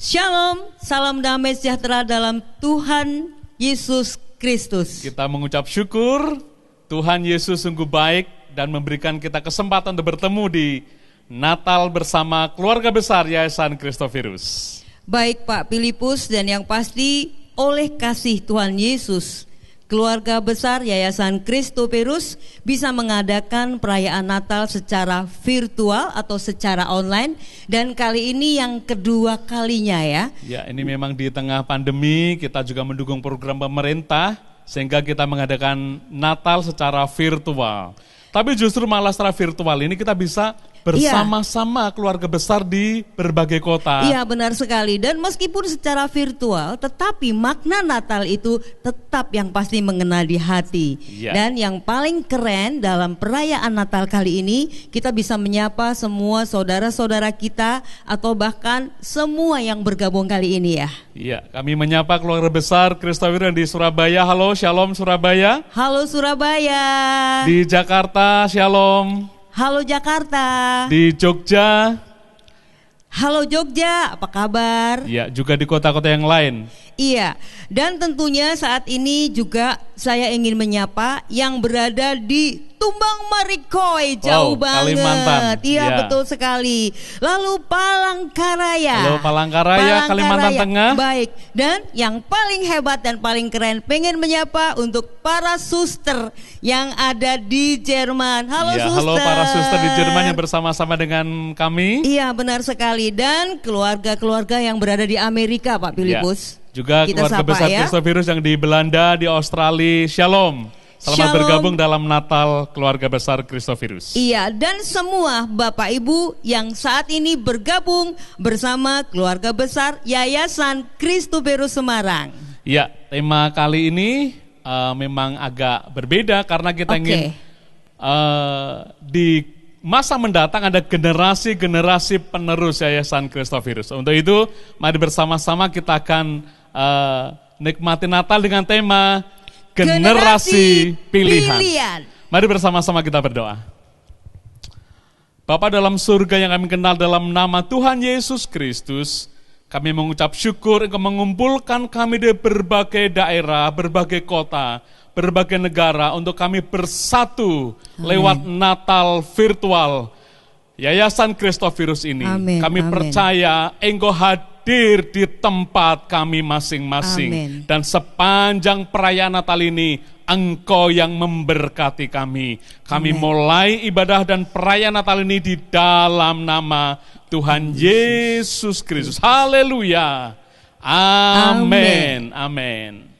Shalom, salam damai sejahtera dalam Tuhan Yesus Kristus. Kita mengucap syukur, Tuhan Yesus sungguh baik dan memberikan kita kesempatan untuk bertemu di Natal bersama keluarga besar Yayasan Christophirus. Baik Pak Filipus, dan yang pasti oleh kasih Tuhan Yesus, keluarga besar Yayasan Christophirus bisa mengadakan perayaan Natal secara virtual atau secara online, dan kali ini yang kedua kalinya ya. Ya, ini memang di tengah pandemi kita juga mendukung program pemerintah sehingga kita mengadakan Natal secara virtual. Tapi justru malah secara virtual ini kita bisa bersama-sama keluarga besar di berbagai kota. Iya, benar sekali. Dan meskipun secara virtual, tetapi makna Natal itu tetap yang pasti mengena di hati. Iya. Dan yang paling keren dalam perayaan Natal kali ini, kita bisa menyapa semua saudara-saudara kita atau bahkan semua yang bergabung kali ini ya. Iya, kami menyapa keluarga besar Christophirus di Surabaya. Halo, Shalom Surabaya. Halo Surabaya. Di Jakarta, Shalom. Halo Jakarta. Di Jogja. Halo Jogja, apa kabar? Ya, juga di kota-kota yang lain. Iya, dan tentunya saat ini juga saya ingin menyapa yang berada di Tumbang Marikoi, jauh banget. Kalimantan. Iya, Ya. betul sekali. Lalu Palangkaraya. Halo Palangkaraya, Kalimantan Tengah. Baik, dan yang paling hebat dan paling keren, pengen menyapa untuk para suster yang ada di Jerman. Halo Ya, suster. halo para suster di Jerman yang bersama-sama dengan kami. Iya, benar sekali. Dan keluarga-keluarga yang berada di Amerika, Pak Filipus. Juga Kita keluarga sapa besar ya. Christophirus yang di Belanda, di Australia. Shalom. Selamat Shalom. bergabung dalam Natal keluarga besar Christophirus. Iya, dan semua Bapak Ibu yang saat ini bergabung bersama keluarga besar Yayasan Christophirus Semarang. Ya, tema kali ini memang agak berbeda karena kita ingin di masa mendatang ada generasi-generasi penerus Yayasan Christophirus. Untuk itu, mari bersama-sama kita akan nikmati Natal dengan tema Generasi Pilihan. Mari bersama-sama kita berdoa. Bapa dalam surga yang kami kenal dalam nama Tuhan Yesus Kristus, kami mengucap syukur Engkau mengumpulkan kami di berbagai daerah, berbagai kota, berbagai negara untuk kami bersatu lewat Natal virtual Yayasan Christophirus ini. Kami percaya Engkau hadir di tempat kami masing-masing. Dan sepanjang perayaan Natal ini Engkau yang memberkati kami. Kami mulai ibadah dan perayaan Natal ini di dalam nama Tuhan Yesus Kristus. Haleluya. Amin. Amin.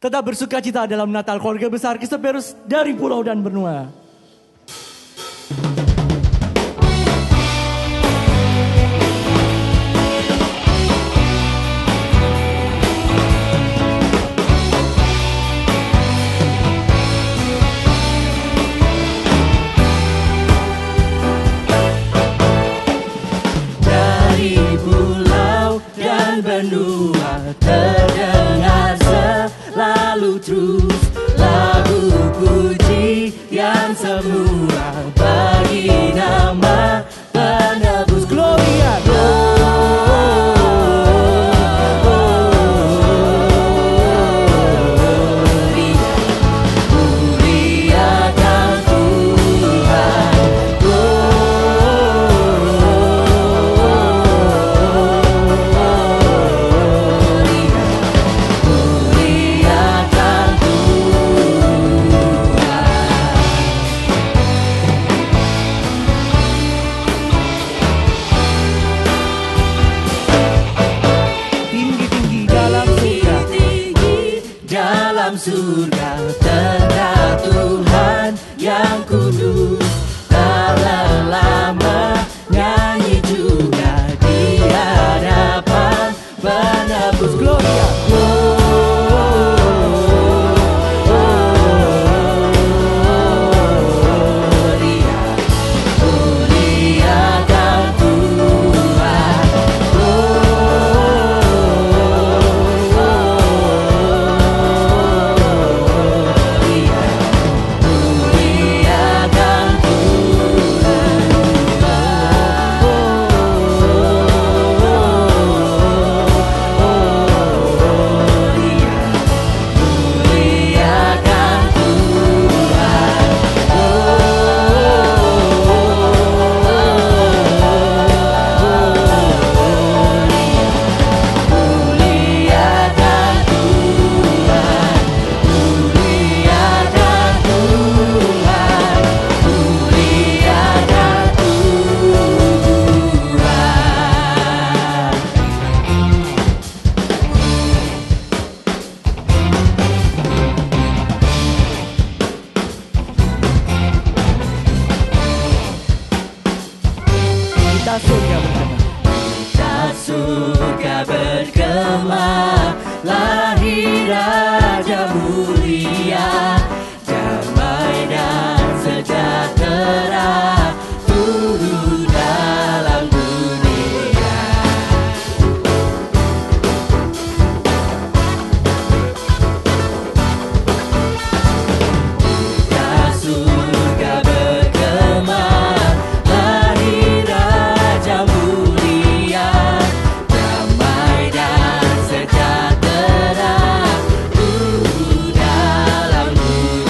Tetap bersuka cita dalam Natal keluarga besar Kristus Perus dari Pulau dan Benua. Dari pulau dan benua terdengar selalu terus lagu puji yang semua bagi nama penebus. Gloria, muliakan Tuhan. Muliakan tinggi-tinggi dalam surga terang Tuhan yang kudus. Tak lama nyanyi juga di hadapan penebus. Gloria, Gloria, muliakan Tuhan. Muliakan Kita surga bergema, lahir Raja mulia, damai dan sejahtera turun dalam dunia. Kita surga bergema, lahir Raja mulia, damai dan sejahtera turun dalam dunia.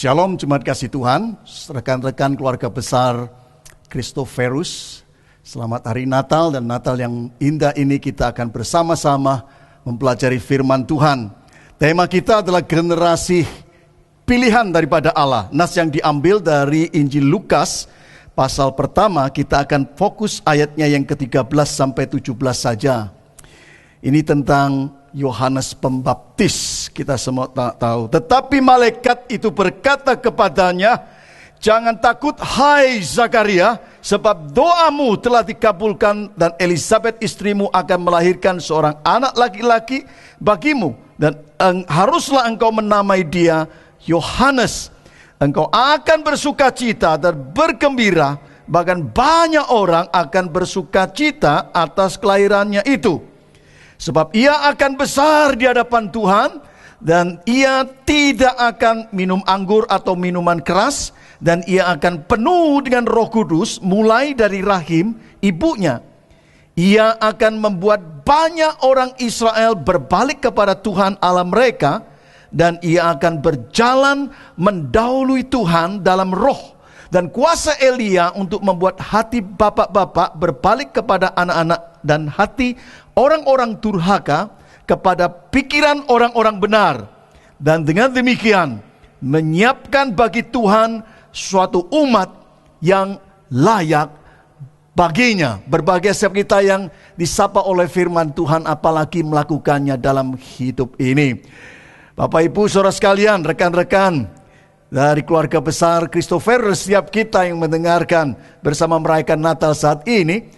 Shalom jemaat kasih Tuhan, rekan-rekan keluarga besar Christophorus. Selamat hari Natal, dan Natal yang indah ini kita akan bersama-sama mempelajari firman Tuhan. Tema kita adalah generasi pilihan daripada Allah. Nas yang diambil dari Injil Lukas pasal pertama, kita akan fokus ayatnya yang ke-13 sampai 17 saja. Ini tentang Yohanes Pembaptis, kita semua tahu. Tetapi malaikat itu berkata kepadanya, "Jangan takut hai Zakaria, sebab doamu telah dikabulkan, dan Elisabet istrimu akan melahirkan seorang anak laki-laki bagimu, dan haruslah engkau menamai dia Yohanes. engkau akan bersukacita dan bergembira, bahkan banyak orang akan bersukacita atas kelahirannya itu. Sebab ia akan besar di hadapan Tuhan, dan ia tidak akan minum anggur atau minuman keras, dan ia akan penuh dengan Roh Kudus mulai dari rahim ibunya. Ia akan membuat banyak orang Israel berbalik kepada Tuhan Allah mereka, dan ia akan berjalan mendahului Tuhan dalam roh dan kuasa Elia untuk membuat hati bapak-bapak berbalik kepada anak-anak, dan hati orang-orang durhaka kepada pikiran orang-orang benar. Dan dengan demikian menyiapkan bagi Tuhan suatu umat yang layak baginya. Berbahagia setiap kita yang disapa oleh firman Tuhan, apalagi melakukannya dalam hidup ini. Bapak Ibu saudara sekalian, rekan-rekan dari keluarga besar Christophorus, setiap kita yang mendengarkan bersama merayakan Natal saat ini,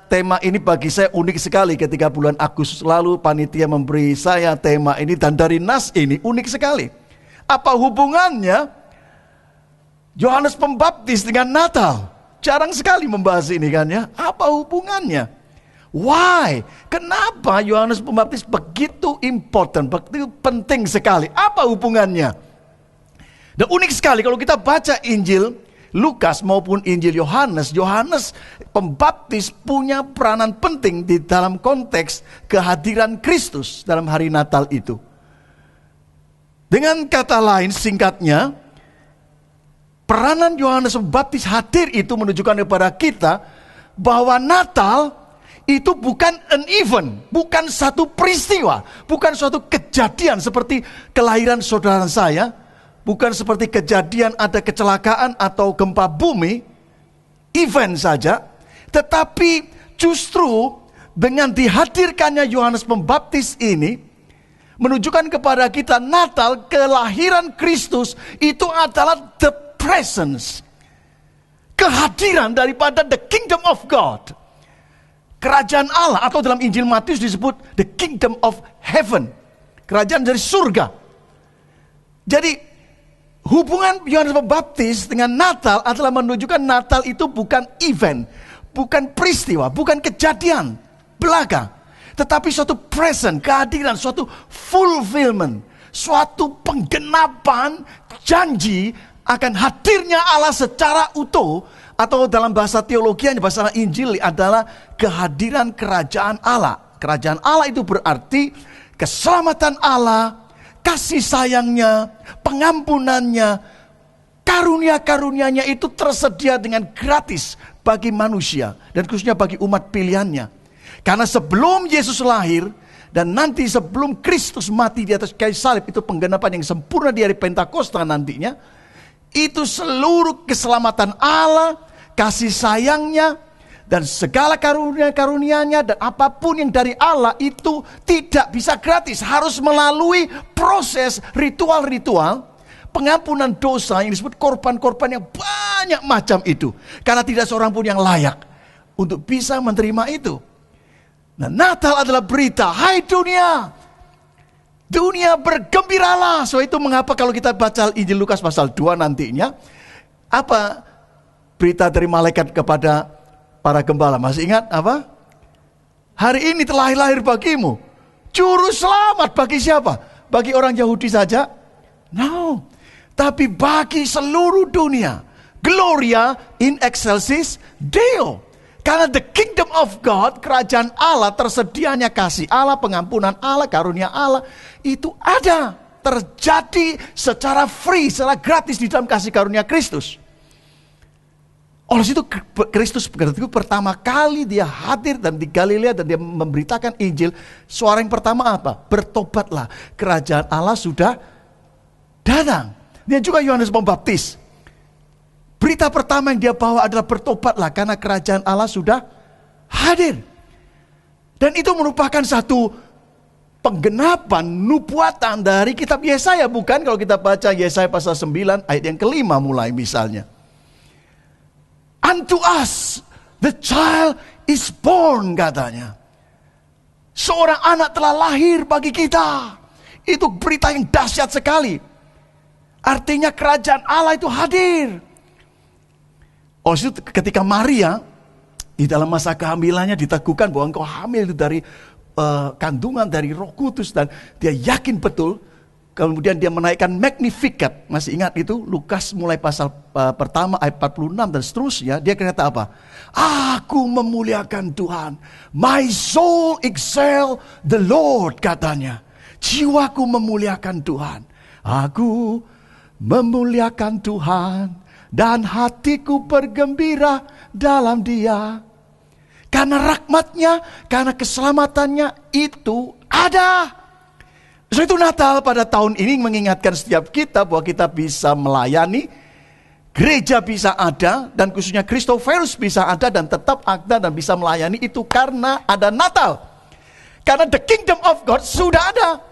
tema ini bagi saya unik sekali. Ketika bulan Agustus lalu panitia memberi saya tema ini, dan dari nas ini unik sekali. Apa hubungannya Yohanes Pembaptis dengan Natal? Jarang sekali membahas ini kan ya. Apa hubungannya? Why? Kenapa Yohanes Pembaptis begitu important, begitu penting sekali? Apa hubungannya? Dan unik sekali kalau kita baca Injil Lukas maupun Injil Yohanes, Yohanes Pembaptis punya peranan penting di dalam konteks kehadiran Kristus dalam hari Natal itu. Dengan kata lain, singkatnya, peranan Yohanes Pembaptis hadir itu menunjukkan kepada kita bahwa Natal itu bukan an event, bukan satu peristiwa, bukan suatu kejadian seperti kelahiran saudara saya, bukan seperti kejadian ada kecelakaan atau gempa bumi, event saja. Tetapi justru dengan dihadirkannya Yohanes Pembaptis ini menunjukkan kepada kita Natal, kelahiran Kristus itu adalah the presence, kehadiran daripada the kingdom of God, kerajaan Allah, atau dalam Injil Matius disebut the kingdom of heaven, kerajaan dari surga. Jadi hubungan Yohanes Pembaptis dengan Natal adalah menunjukkan Natal itu bukan event, bukan peristiwa, bukan kejadian belaka, tetapi suatu present, kehadiran, suatu fulfillment, suatu penggenapan janji akan hadirnya Allah secara utuh, atau dalam bahasa teologianya, bahasa Injil adalah kehadiran kerajaan Allah. Kerajaan Allah itu berarti keselamatan Allah, kasih sayangnya, pengampunannya, karunia-karunianya itu tersedia dengan gratis bagi manusia, dan khususnya bagi umat pilihannya. Karena sebelum Yesus lahir dan nanti sebelum Kristus mati di atas kayu salib, itu penggenapan yang sempurna di hari Pentakosta nantinya, itu seluruh keselamatan Allah, kasih sayangnya, dan segala karunia-karunianya, dan apapun yang dari Allah itu tidak bisa gratis, harus melalui proses ritual-ritual pengampunan dosa yang disebut korban-korban yang banyak macam itu. Karena tidak seorang pun yang layak untuk bisa menerima itu. Nah, Natal adalah berita, hai dunia, dunia bergembiralah. So itu mengapa kalau kita baca Injil Lukas pasal 2 nantinya, apa berita dari malaikat kepada para gembala? Masih ingat apa? Hari ini telah lahir bagimu juru selamat. Bagi siapa? Bagi orang Yahudi saja? No. Tapi bagi seluruh dunia. Gloria in excelsis Deo. Karena the kingdom of God, kerajaan Allah, tersedianya kasih Allah, pengampunan Allah, karunia Allah, itu ada, terjadi secara free, secara gratis di dalam kasih karunia Kristus. Oleh itu Kristus pertama kali dia hadir dan di Galilea, dan dia memberitakan Injil. Suara yang pertama apa? Bertobatlah, kerajaan Allah sudah datang. Dan juga Yohanes Pembaptis, berita pertama yang dia bawa adalah bertobatlah karena kerajaan Allah sudah hadir. Dan itu merupakan satu penggenapan nubuatan dari kitab Yesaya, bukan? Kalau kita baca Yesaya pasal 9 ayat yang kelima mulai misalnya. Unto us the child is born, katanya. Seorang anak telah lahir bagi kita. Itu berita yang dahsyat sekali. Artinya kerajaan Allah itu hadir. Oh, itu ketika Maria di dalam masa kehamilannya diteguhkan bahwa engkau hamil itu dari kandungan dari Roh Kudus, dan dia yakin betul. Kemudian dia menaikkan Magnificat. Masih ingat itu? Lukas mulai pasal pertama ayat 46 dan seterusnya. Dia kata apa? Aku memuliakan Tuhan. My soul excel the Lord, katanya. Jiwaku memuliakan Tuhan. Aku memuliakan Tuhan. Dan hatiku bergembira dalam Dia. Karena rahmatnya, karena keselamatannya itu ada. So itu Natal pada tahun ini mengingatkan setiap kita bahwa kita bisa melayani, gereja bisa ada, dan khususnya Christophorus bisa ada dan tetap ada dan bisa melayani itu karena ada Natal. Karena the kingdom of God sudah ada.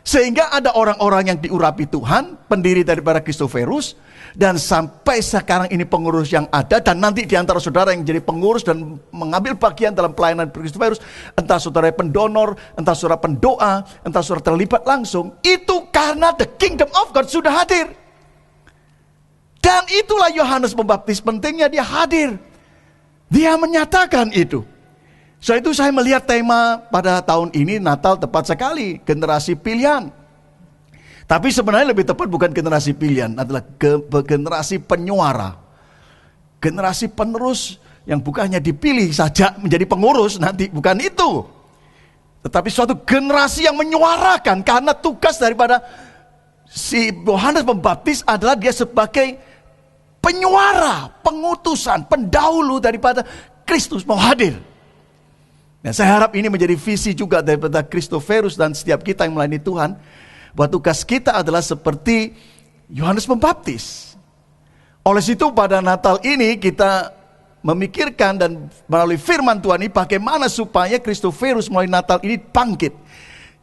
Sehingga ada orang-orang yang diurapi Tuhan, pendiri daripada Christophorus, dan sampai sekarang ini pengurus yang ada, dan nanti di antara saudara yang jadi pengurus dan mengambil bagian dalam pelayanan Christophorus, entah saudara pendonor, entah saudara pendoa, entah saudara terlibat langsung, itu karena the kingdom of God sudah hadir. Dan itulah Yohanes Pembaptis pentingnya dia hadir. Dia menyatakan itu. So itu saya melihat tema pada tahun ini Natal tepat sekali, generasi pilihan. Tapi sebenarnya lebih tepat bukan generasi pilihan, adalah generasi penyuara. Generasi penerus yang bukannya dipilih saja menjadi pengurus nanti, bukan itu. Tetapi suatu generasi yang menyuarakan, karena tugas daripada si Yohanes Pembaptis adalah dia sebagai penyuara, pengutusan, pendahulu daripada Kristus mau hadir. Nah, saya harap ini menjadi visi juga daripada Christophorus dan setiap kita yang melayani Tuhan, bahwa tugas kita adalah seperti Yohanes Pembaptis. Oleh situ pada Natal ini kita memikirkan dan melalui firman Tuhan ini bagaimana supaya Christophorus melalui Natal ini bangkit.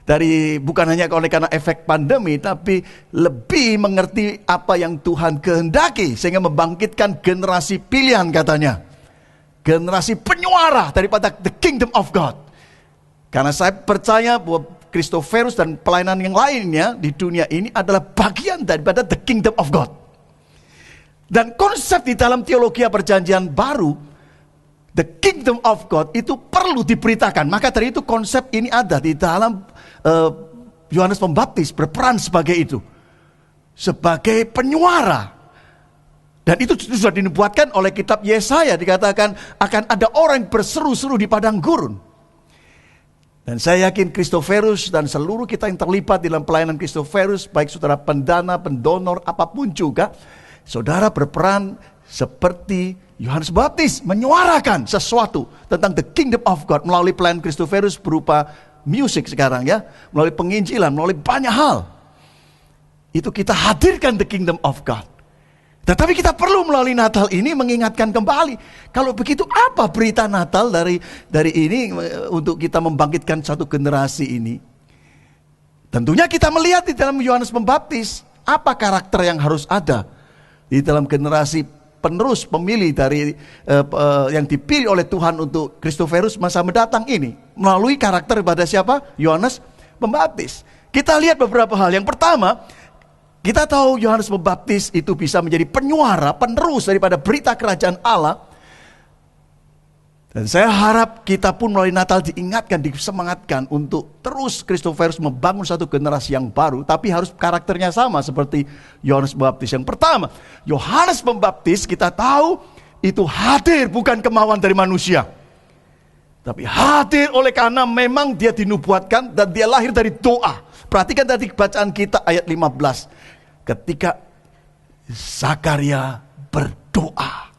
Dari bukan hanya oleh karena efek pandemi, tapi lebih mengerti apa yang Tuhan kehendaki, sehingga membangkitkan generasi pilihan katanya. Generasi penyuara daripada the kingdom of God. Karena saya percaya bahwa Christophorus dan pelayanan yang lainnya di dunia ini adalah bagian daripada the kingdom of God. Dan konsep di dalam teologi perjanjian baru, the kingdom of God itu perlu diberitakan. Maka dari itu konsep ini ada di dalam Yohanes Pembaptis berperan sebagai itu. Sebagai penyuara. Dan itu sudah dinubuatkan oleh kitab Yesaya, dikatakan akan ada orang yang berseru-seru di padang gurun. Dan saya yakin Christophorus dan seluruh kita yang terlibat dalam pelayanan Christophorus, baik saudara pendana, pendonor, apapun juga, saudara berperan seperti Yohanes Pembaptis, menyuarakan sesuatu tentang the kingdom of God melalui pelayanan Christophorus berupa musik sekarang ya, melalui penginjilan, melalui banyak hal. Itu kita hadirkan the kingdom of God. Tetapi kita perlu melalui Natal ini mengingatkan kembali. Kalau begitu apa berita Natal dari ini untuk kita membangkitkan satu generasi ini? Tentunya kita melihat di dalam Yohanes Pembaptis, apa karakter yang harus ada di dalam generasi penerus pemilih dari yang dipilih oleh Tuhan untuk Christophorus masa mendatang ini. Melalui karakter pada siapa? Yohanes Pembaptis. Kita lihat beberapa hal. Yang pertama, kita tahu Yohanes Pembaptis itu bisa menjadi penyuara, penerus daripada berita kerajaan Allah. Dan saya harap kita pun melalui Natal diingatkan, disemangatkan untuk terus Christophorus membangun satu generasi yang baru. Tapi harus karakternya sama seperti Yohanes Pembaptis. Yang pertama, Yohanes Pembaptis kita tahu itu hadir bukan kemauan dari manusia. Tapi hadir oleh karena memang dia dinubuatkan dan dia lahir dari doa. Perhatikan tadi bacaan kita ayat 15. Ketika Zakaria berdoa.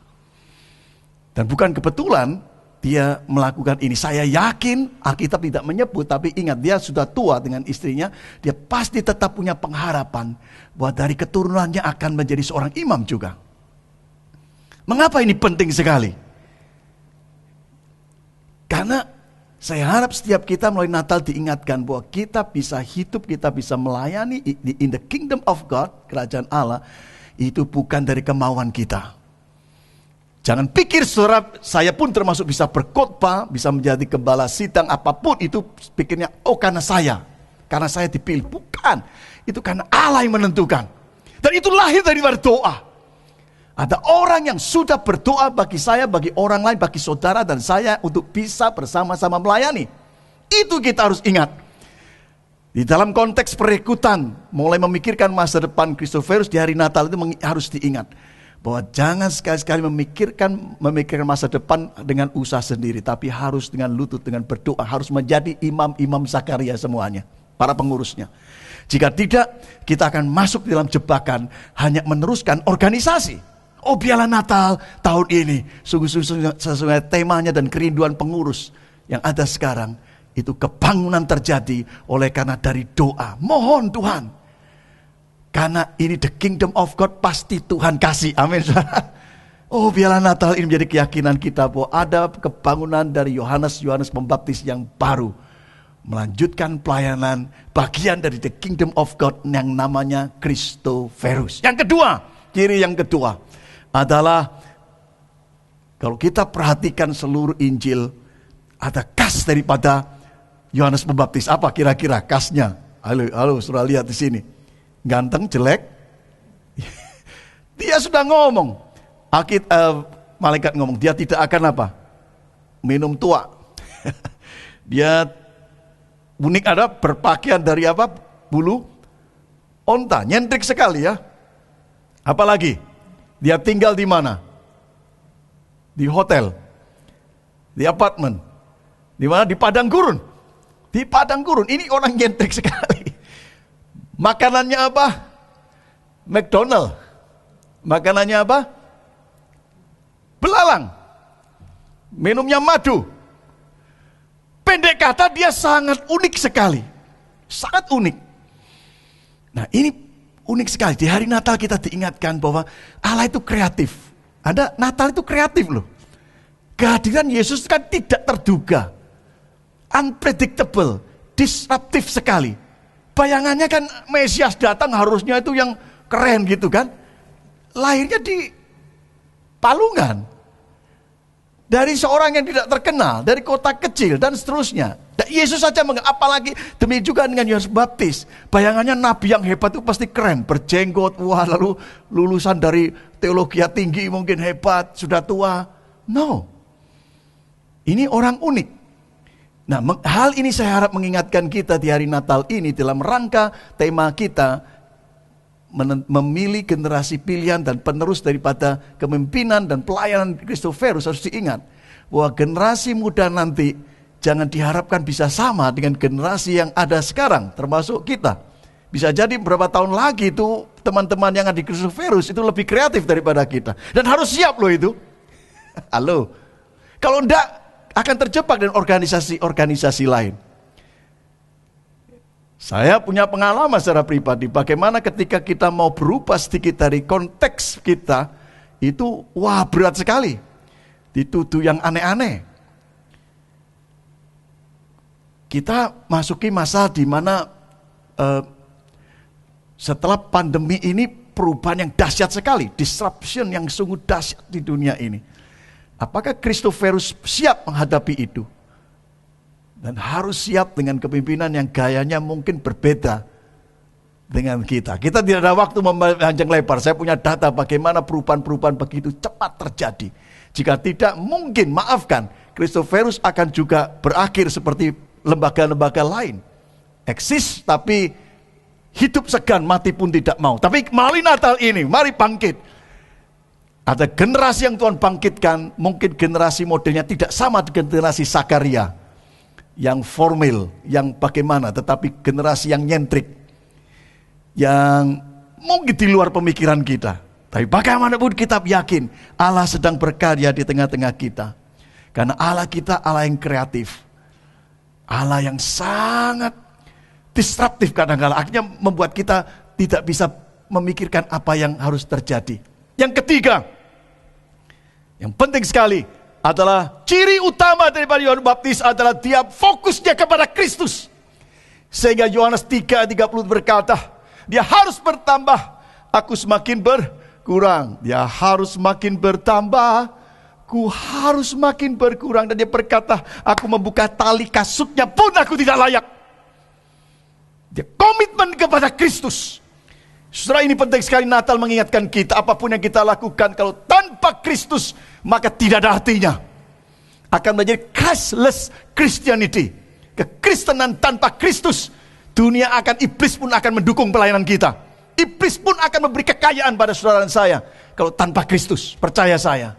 Dan bukan kebetulan dia melakukan ini. Saya yakin Alkitab tidak menyebut, tapi ingat dia sudah tua dengan istrinya. Dia pasti tetap punya pengharapan bahwa dari keturunannya akan menjadi seorang imam juga. Mengapa ini penting sekali? Karena saya harap setiap kita melalui Natal diingatkan bahwa kita bisa hidup, kita bisa melayani in the kingdom of God, kerajaan Allah, itu bukan dari kemauan kita. Jangan pikir saudara, saya pun termasuk bisa berkhotbah, bisa menjadi gembala sidang, apapun itu pikirnya, oh karena saya dipilih. Bukan, itu karena Allah yang menentukan. Dan itu lahir dari doa. Ada orang yang sudah berdoa bagi saya, bagi orang lain, bagi saudara dan saya untuk bisa bersama-sama melayani. Itu kita harus ingat. Di dalam konteks perikutan, mulai memikirkan masa depan Christophorus di hari Natal itu harus diingat. Bahwa jangan sekali-sekali memikirkan masa depan dengan usaha sendiri. Tapi harus dengan lutut, dengan berdoa. Harus menjadi imam-imam Zakaria semuanya. Para pengurusnya. Jika tidak, kita akan masuk di dalam jebakan hanya meneruskan organisasi. Oh biarlah Natal tahun ini. Sungguh-sungguh sesuai temanya dan kerinduan pengurus yang ada sekarang. Itu kebangunan terjadi oleh karena dari doa. Mohon Tuhan. Karena ini the kingdom of God pasti Tuhan kasih. Amin. Oh biarlah Natal ini menjadi keyakinan kita bahwa ada kebangunan dari Yohanes Pembaptis yang baru. Melanjutkan pelayanan bagian dari the kingdom of God yang namanya Christophorus. Yang kedua, ciri yang kedua adalah kalau kita perhatikan seluruh Injil, ada khas daripada Yohanes Pembaptis. Apa kira-kira khasnya? Halo, sudah lihat di sini. Ganteng, jelek. Dia sudah ngomong. Malaikat ngomong, dia tidak akan apa? Minum tua. Dia unik, ada berpakaian dari apa? Bulu onta, nyentrik sekali ya. Apalagi? Dia tinggal di mana? Di hotel, di apartemen, di mana? Di padang gurun. Di padang gurun. Ini orang nyentrik sekali. Makanannya apa? McDonald. Makanannya apa? Belalang. Minumnya madu. Pendek kata, dia sangat unik sekali. Sangat unik. Nah ini unik sekali. Di hari Natal kita diingatkan bahwa Allah itu kreatif. Natal itu kreatif loh. Kehadiran Yesus kan tidak terduga. Unpredictable. Disruptif sekali. Bayangannya kan Mesias datang harusnya itu yang keren gitu kan. Lahirnya di Palungan. Dari seorang yang tidak terkenal. Dari kota kecil dan seterusnya. Dan Yesus saja apalagi demi juga dengan Yohanes Baptis. Bayangannya nabi yang hebat itu pasti keren. Berjenggot, wah lalu lulusan dari teologi tinggi mungkin hebat, sudah tua. No. Ini orang unik. Nah hal ini saya harap mengingatkan kita di hari Natal ini dalam rangka tema kita. Memilih generasi pilihan dan penerus daripada kepemimpinan dan pelayanan Christophorus harus diingat. Bahwa generasi muda nanti jangan diharapkan bisa sama dengan generasi yang ada sekarang, termasuk kita. Bisa jadi beberapa tahun lagi itu teman-teman yang ada di Christophorus itu lebih kreatif daripada kita. Dan harus siap loh itu. Halo. Kalau enggak akan terjebak dengan organisasi-organisasi lain. Saya punya pengalaman secara pribadi bagaimana ketika kita mau berubah sedikit dari konteks kita, itu wah berat sekali. Dituduh yang aneh-aneh. Kita masuki masa di mana setelah pandemi ini perubahan yang dahsyat sekali, disruption yang sungguh dahsyat di dunia ini. Apakah Christophorus siap menghadapi itu? Dan harus siap dengan kepemimpinan yang gayanya mungkin berbeda dengan kita. Kita tidak ada waktu memanjang lebar. Saya punya data bagaimana perubahan-perubahan begitu cepat terjadi. Jika tidak, mungkin, maafkan, Christophorus akan juga berakhir seperti lembaga-lembaga lain. Eksis tapi hidup segan, mati pun tidak mau. Tapi melalui Natal ini, mari bangkit. Ada generasi yang Tuhan bangkitkan, mungkin generasi modelnya tidak sama dengan generasi Zakaria. Yang formal, yang bagaimana, tetapi generasi yang nyentrik, yang mungkin di luar pemikiran kita. Tapi bagaimanapun kita yakin Allah sedang berkarya di tengah-tengah kita. Karena Allah kita Allah yang kreatif. Allah yang sangat disruptif kadang-kadang. Akhirnya membuat kita tidak bisa memikirkan apa yang harus terjadi. Yang ketiga, yang penting sekali, adalah ciri utama daripada Yohanes Baptis adalah dia fokusnya kepada Kristus. Sehingga Yohanes 3:30 berkata, dia harus bertambah, aku semakin berkurang. Dia harus makin bertambah, ku harus makin berkurang. Dan dia berkata, aku membuka tali kasutnya pun aku tidak layak. Dia komitmen kepada Kristus. Saudara, ini penting sekali. Natal mengingatkan kita, apapun yang kita lakukan, kalau tanpa Kristus, maka tidak ada artinya. Akan menjadi Christless Christianity. Kekristenan tanpa Kristus. Dunia akan, iblis pun akan mendukung pelayanan kita. Iblis pun akan memberi kekayaan pada saudara dan saya. Kalau tanpa Kristus, percaya saya.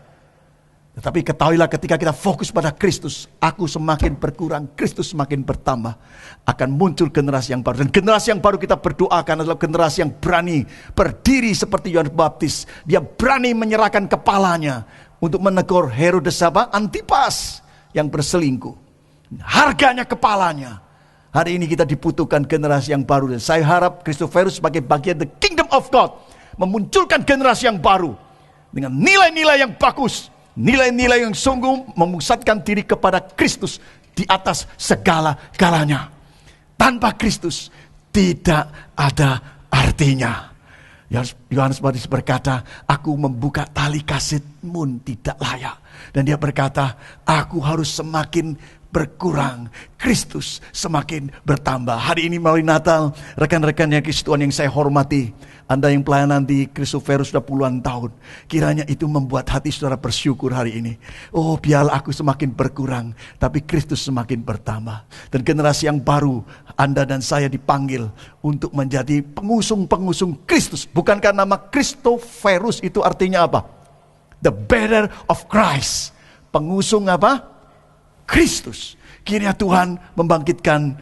Tetapi ketahuilah, ketika kita fokus pada Kristus, aku semakin berkurang, Kristus semakin bertambah. Akan muncul generasi yang baru. Dan generasi yang baru kita berdoakan adalah generasi yang berani berdiri seperti Yohanes Baptis. Dia berani menyerahkan kepalanya untuk menegur Herodes Antipas yang berselingkuh. Harganya kepalanya. Hari ini kita dibutuhkan generasi yang baru. Dan saya harap Christophorus sebagai bagian the kingdom of God memunculkan generasi yang baru dengan nilai-nilai yang bagus. Nilai-nilai yang sungguh memusatkan diri kepada Kristus di atas segala-galanya. Tanpa Kristus tidak ada artinya. Yohanes Baptis berkata, aku membuka tali kasihmu tidak layak. Dan dia berkata, aku harus semakin berkurang, Kristus semakin bertambah. Hari ini melalui Natal, rekan-rekan yang Kristus Tuhan yang saya hormati, Anda yang pelayanan di Christophorus sudah puluhan tahun, kiranya itu membuat hati saudara bersyukur hari ini. Oh, biarlah aku semakin berkurang, tapi Kristus semakin bertambah. Dan generasi yang baru, Anda dan saya dipanggil untuk menjadi pengusung-pengusung Kristus. Bukankah nama Christophorus itu artinya apa? The bearer of Christ. Pengusung apa? Kristus. Kiranya Tuhan membangkitkan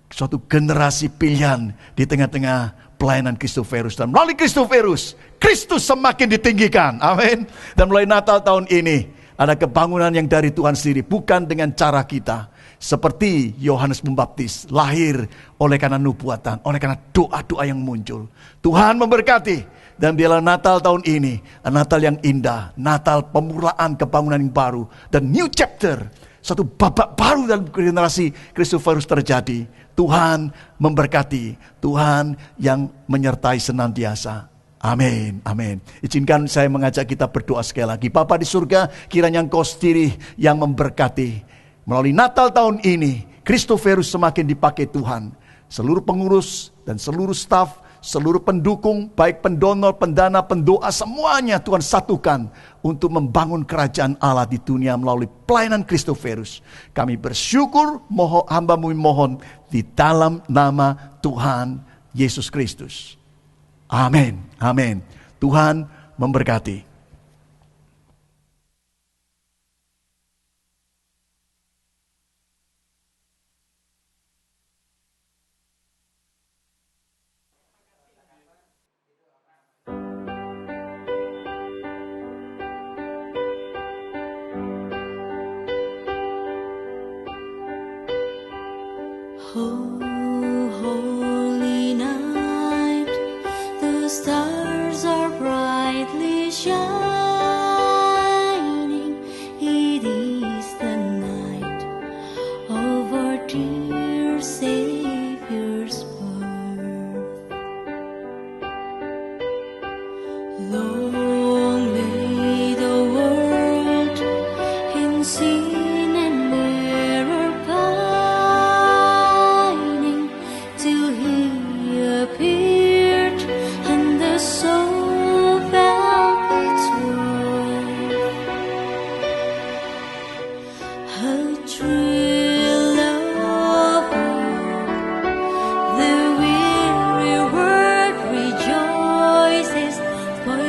suatu generasi pilihan di tengah-tengah pelayanan Christophorus. Dan melalui Christophorus, Kristus semakin ditinggikan. Amin. Dan mulai Natal tahun ini, ada kebangunan yang dari Tuhan sendiri, bukan dengan cara kita. Seperti Yohanes Pembaptis, lahir oleh karena nubuatan, oleh karena doa-doa yang muncul. Tuhan memberkati. Dan biarlah Natal tahun ini, Natal yang indah, Natal pemulaan kebangunan yang baru, dan new chapter, satu babak baru dalam generasi Christophorus terjadi. Tuhan memberkati, Tuhan yang menyertai senantiasa. Amin, amin. Izinkan saya mengajak kita berdoa sekali lagi. Bapa di surga, kiranya Engkau sendiri yang memberkati. Melalui Natal tahun ini, Christophorus semakin dipakai Tuhan. Seluruh pengurus dan seluruh staf, seluruh pendukung, baik pendonor, pendana, pendoa, semuanya Tuhan satukan untuk membangun kerajaan Allah di dunia melalui pelayanan Christophorus. Kami bersyukur, hamba-Mu mohon di dalam nama Tuhan Yesus Kristus. Amin, amin. Tuhan memberkati. Oh, holy night, the stars are brightly shining. It is the night of our dear Savior's birth. Long lay the world in sin and error pining, till He appeared and the soul felt its worth. A thrill of hope, the weary world rejoices, for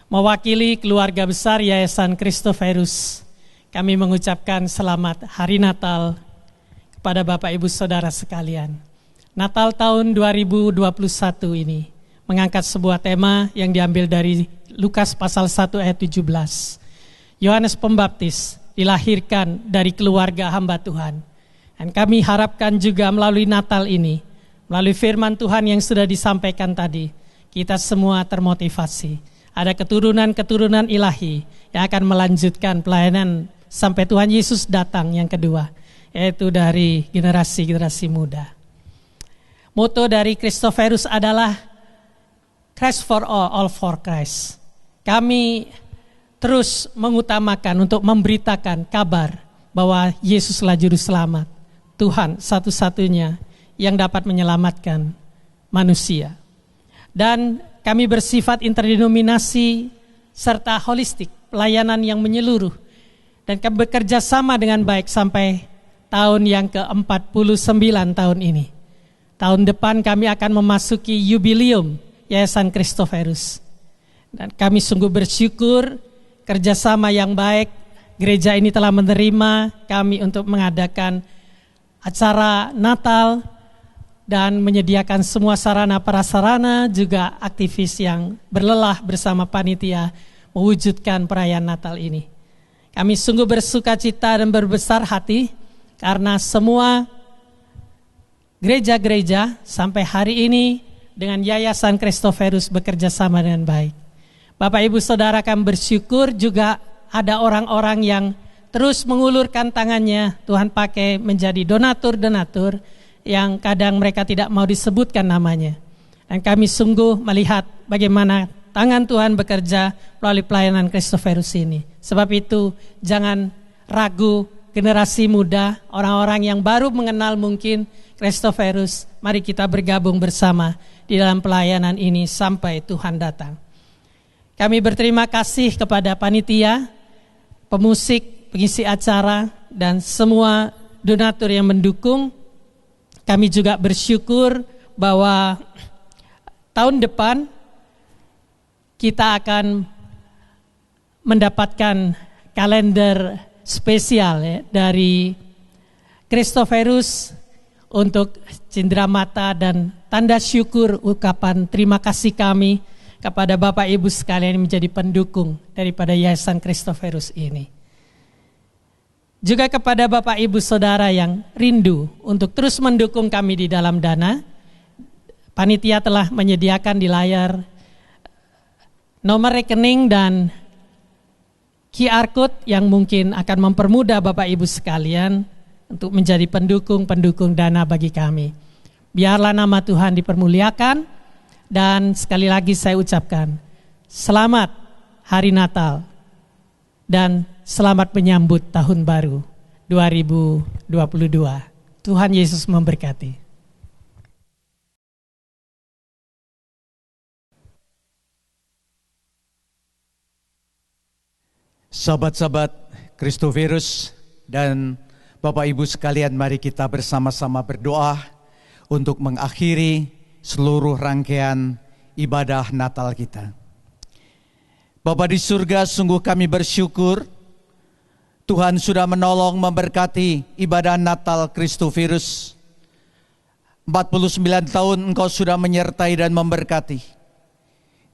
Mewakili keluarga besar Yayasan Christophorus, kami mengucapkan selamat Hari Natal kepada Bapak Ibu Saudara sekalian. Natal tahun 2021 ini mengangkat sebuah tema yang diambil dari Lukas pasal 1 ayat 17. Yohanes Pembaptis dilahirkan dari keluarga hamba Tuhan. Dan kami harapkan juga melalui Natal ini, melalui firman Tuhan yang sudah disampaikan tadi, kita semua termotivasi. Ada keturunan-keturunan ilahi yang akan melanjutkan pelayanan sampai Tuhan Yesus datang yang kedua, yaitu dari generasi-generasi muda. Moto dari Christophorus adalah Christ for all for Christ. Kami terus mengutamakan untuk memberitakan kabar bahwa Yesuslah Juru Selamat, Tuhan satu-satunya yang dapat menyelamatkan manusia. Dan kami bersifat interdenominasi serta holistik, pelayanan yang menyeluruh. Dan kami bekerja sama dengan baik sampai tahun yang ke-49 tahun ini. Tahun depan kami akan memasuki jubileum Yayasan Christophorus. Dan kami sungguh bersyukur kerjasama yang baik. Gereja ini telah menerima kami untuk mengadakan acara Natal dan menyediakan semua sarana prasarana, juga aktivis yang berlelah bersama panitia mewujudkan perayaan Natal ini. Kami sungguh bersukacita dan berbesar hati karena semua gereja-gereja sampai hari ini dengan Yayasan Christophorus bekerja sama dengan baik. Bapak Ibu Saudara akan bersyukur juga ada orang-orang yang terus mengulurkan tangannya, Tuhan pakai menjadi donatur-donatur yang kadang mereka tidak mau disebutkan namanya. Dan kami sungguh melihat bagaimana tangan Tuhan bekerja melalui pelayanan Christophorus ini. Sebab itu jangan ragu, generasi muda, orang-orang yang baru mengenal mungkin Christophorus, mari kita bergabung bersama di dalam pelayanan ini sampai Tuhan datang. Kami berterima kasih kepada panitia, pemusik, pengisi acara, dan semua donatur yang mendukung. Kami juga bersyukur bahwa tahun depan kita akan mendapatkan kalender spesial ya, dari Christophorus untuk cenderamata dan tanda syukur ungkapan terima kasih kami kepada Bapak Ibu sekalian yang menjadi pendukung daripada Yayasan Christophorus ini. Juga kepada Bapak Ibu Saudara yang rindu untuk terus mendukung kami di dalam dana, panitia telah menyediakan di layar nomor rekening dan QR code yang mungkin akan mempermudah Bapak Ibu sekalian untuk menjadi pendukung-pendukung dana bagi kami. Biarlah nama Tuhan dipermuliakan, dan sekali lagi saya ucapkan selamat Hari Natal dan selamat menyambut tahun baru 2022. Tuhan Yesus memberkati. Sahabat-sahabat Christophorus dan Bapak Ibu sekalian, mari kita bersama-sama berdoa untuk mengakhiri seluruh rangkaian ibadah Natal kita. Bapa di surga, sungguh kami bersyukur Tuhan sudah menolong memberkati ibadah Natal Christophorus. 49 tahun Engkau sudah menyertai dan memberkati.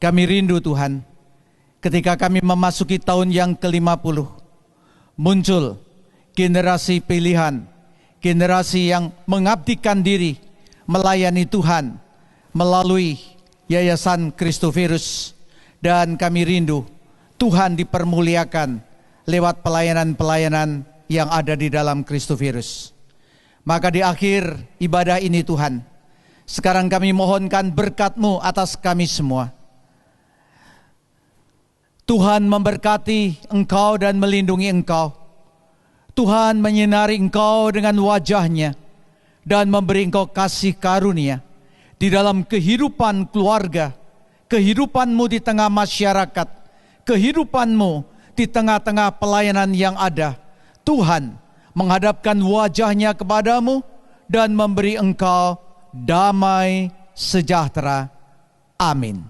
Kami rindu Tuhan, ketika kami memasuki tahun yang ke-50, muncul generasi pilihan, generasi yang mengabdikan diri, melayani Tuhan melalui Yayasan Christophorus. Dan kami rindu Tuhan dipermuliakan lewat pelayanan-pelayanan yang ada di dalam Christophorus. Maka di akhir ibadah ini Tuhan, sekarang kami mohonkan berkat-Mu atas kami semua. Tuhan memberkati Engkau dan melindungi Engkau. Tuhan menyinari Engkau dengan wajah-Nya dan memberi Engkau kasih karunia di dalam kehidupan keluarga, kehidupan-Mu di tengah masyarakat, kehidupan-Mu di tengah-tengah pelayanan yang ada. Tuhan menghadapkan wajah-Nya kepadamu dan memberi engkau damai sejahtera. Amin.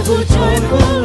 joyful, joyful.